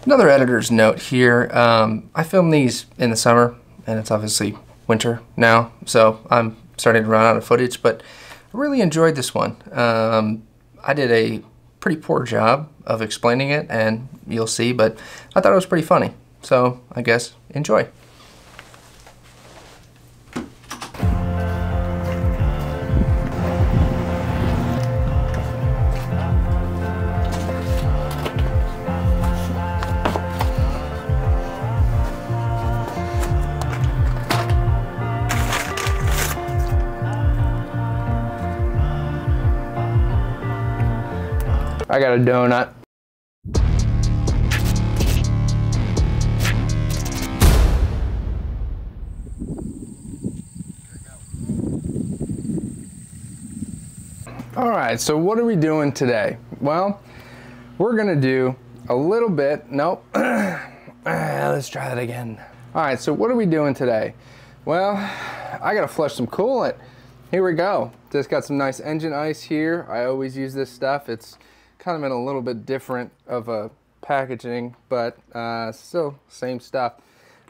Another editor's note here. I filmed these in the summer, and it's obviously winter now, so I'm starting to run out of footage, but I really enjoyed this one. I did a pretty poor job of explaining it, and you'll see, but I thought it was pretty funny. So I guess enjoy. I got a donut. All right, so what are we doing today? Well, we're gonna do a little bit, nope. Let's try that again. All right, so what are we doing today? Well, I gotta flush some coolant. Here we go. Just got some nice engine ice here. I always use this stuff. It's kind of in a little bit different of a packaging, but still same stuff.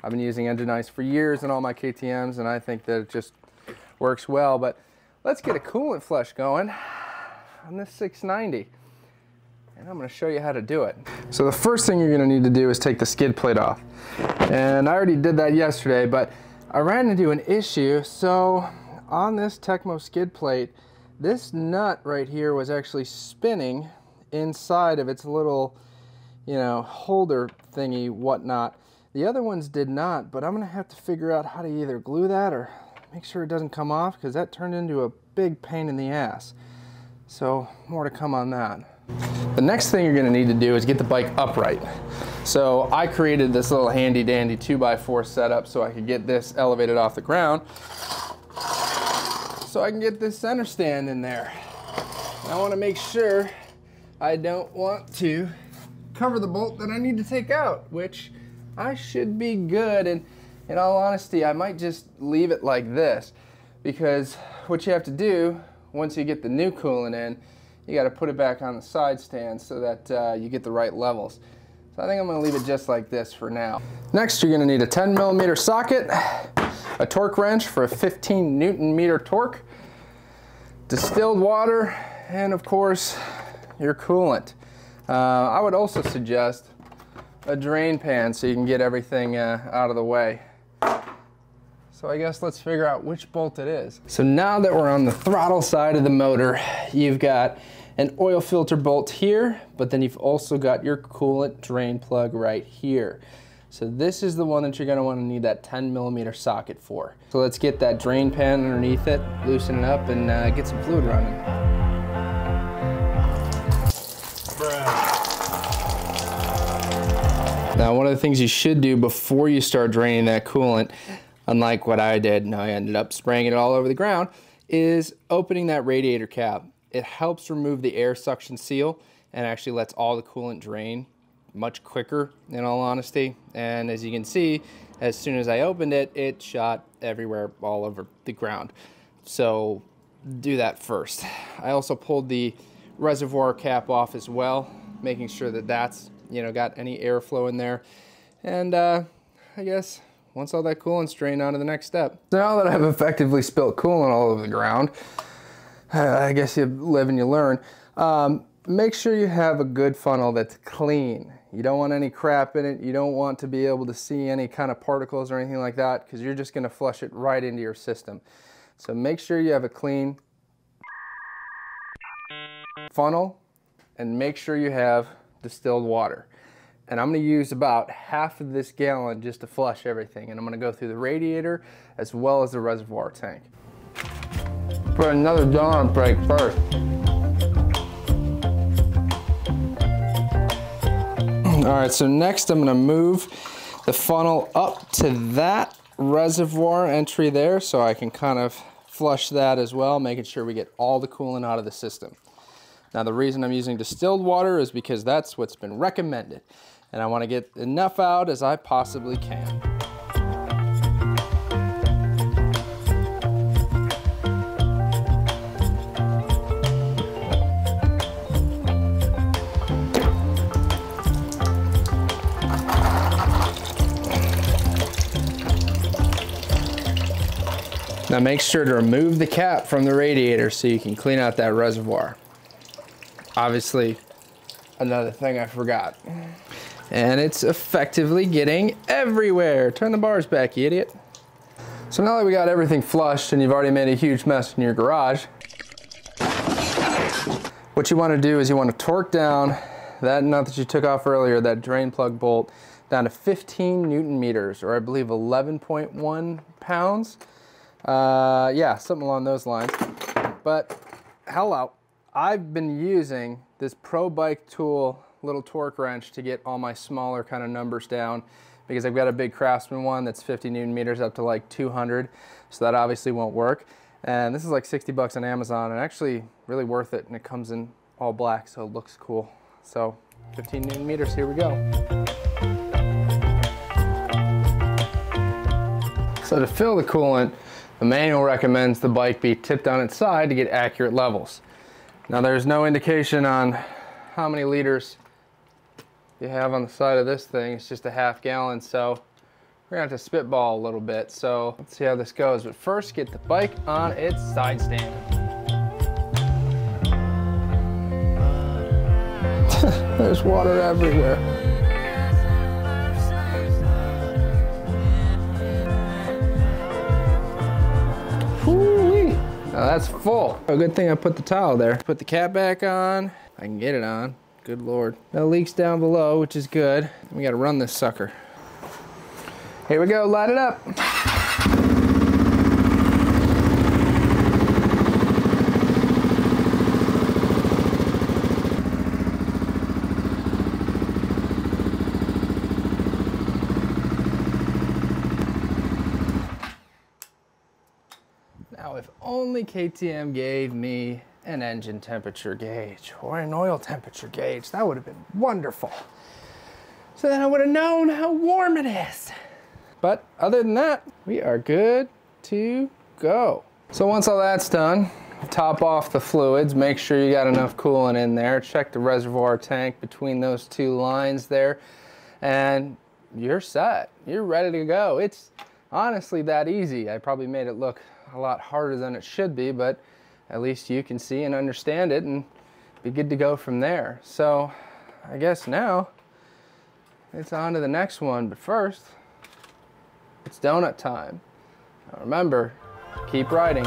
I've been using engine ice for years in all my KTMs, and I think that it just works well. But let's get a coolant flush going on this 690, and I'm going to show you how to do it. So the first thing you're going to need to do is take the skid plate off, and I already did that yesterday, but I ran into an issue. So on this Tekmo skid plate, this nut right here was actually spinning inside of its little, you know, holder thingy, whatnot. The other ones did not, but I'm gonna have to figure out how to either glue that or make sure it doesn't come off, because that turned into a big pain in the ass. So more to come on that. The next thing you're gonna need to do is get the bike upright. So I created this little handy dandy 2x4 setup so I could get this elevated off the ground, so I can get this center stand in there. And I wanna make sure I don't want to cover the bolt that I need to take out, which I should be good. And in all honesty, I might just leave it like this, because what you have to do once you get the new coolant in, you got to put it back on the side stand so that you get the right levels. So I think I'm going to leave it just like this for now. Next, you're going to need a 10mm socket, a torque wrench for a 15 Newton-meter torque, distilled water, and of course your coolant. I would also suggest a drain pan so you can get everything out of the way. So I guess let's figure out which bolt it is. So now that we're on the throttle side of the motor, you've got an oil filter bolt here, but then you've also got your coolant drain plug right here. So this is the one that you're going to want to need that 10mm socket for. So let's get that drain pan underneath it, loosen it up, and get some fluid running. Now, one of the things you should do before you start draining that coolant, unlike what I did, and I ended up spraying it all over the ground, is opening that radiator cap. It helps remove the air suction seal and actually lets all the coolant drain much quicker, in all honesty. And as you can see, as soon as I opened it, it shot everywhere all over the ground. So do that first. I also pulled the reservoir cap off as well, making sure that that's, you know, got any airflow in there. And I guess once all that coolant's drained, on to the next step. Now that I've effectively spilt coolant all over the ground, I guess you live and you learn. Make sure you have a good funnel that's clean. You don't want any crap in it. You don't want to be able to see any kind of particles or anything like that, because you're just gonna flush it right into your system. So make sure you have a clean funnel, and make sure you have distilled water. And I'm going to use about half of this gallon just to flush everything, and I'm going to go through the radiator as well as the reservoir tank. Put another donut break first. Alright, so next I'm going to move the funnel up to that reservoir entry there, so I can kind of flush that as well, making sure we get all the coolant out of the system. Now, the reason I'm using distilled water is because that's what's been recommended, and I want to get enough out as I possibly can. Now make sure to remove the cap from the radiator so you can clean out that reservoir. Obviously, another thing I forgot. And it's effectively getting everywhere. Turn the bars back, you idiot. So now that we got everything flushed and you've already made a huge mess in your garage, what you want to do is you want to torque down that nut that you took off earlier, that drain plug bolt, down to 15 Newton meters, or I believe 11.1 pounds. Yeah, something along those lines. But hello, I've been using this Pro Bike Tool little torque wrench to get all my smaller kind of numbers down, because I've got a big Craftsman one that's 50 Newton meters up to like 200, so that obviously won't work. And this is like 60 bucks on Amazon, and actually really worth it, and it comes in all black, so it looks cool. So 15 Newton meters, here we go. So to fill the coolant, the manual recommends the bike be tipped on its side to get accurate levels. Now there's no indication on how many liters you have on the side of this thing. It's just a half gallon, so we're gonna have to spitball a little bit. So let's see how this goes. But first, get the bike on its side stand. There's water everywhere. Woo-wee. Now that's full. A good thing I put the towel there. Put the cap back on. I can get it on. Good Lord. No leaks down below, which is good. We gotta run this sucker. Here we go, light it up. Now, if only KTM gave me an engine temperature gauge or an oil temperature gauge, that would have been wonderful. So then I would have known how warm it is. But other than that, we are good to go. So once all that's done, top off the fluids, make sure you got enough coolant in there, check the reservoir tank between those two lines there, and you're set. You're ready to go. It's honestly that easy. I probably made it look a lot harder than it should be, but at least you can see and understand it and be good to go from there. So I guess now it's on to the next one, but first, it's donut time. Now remember, keep riding.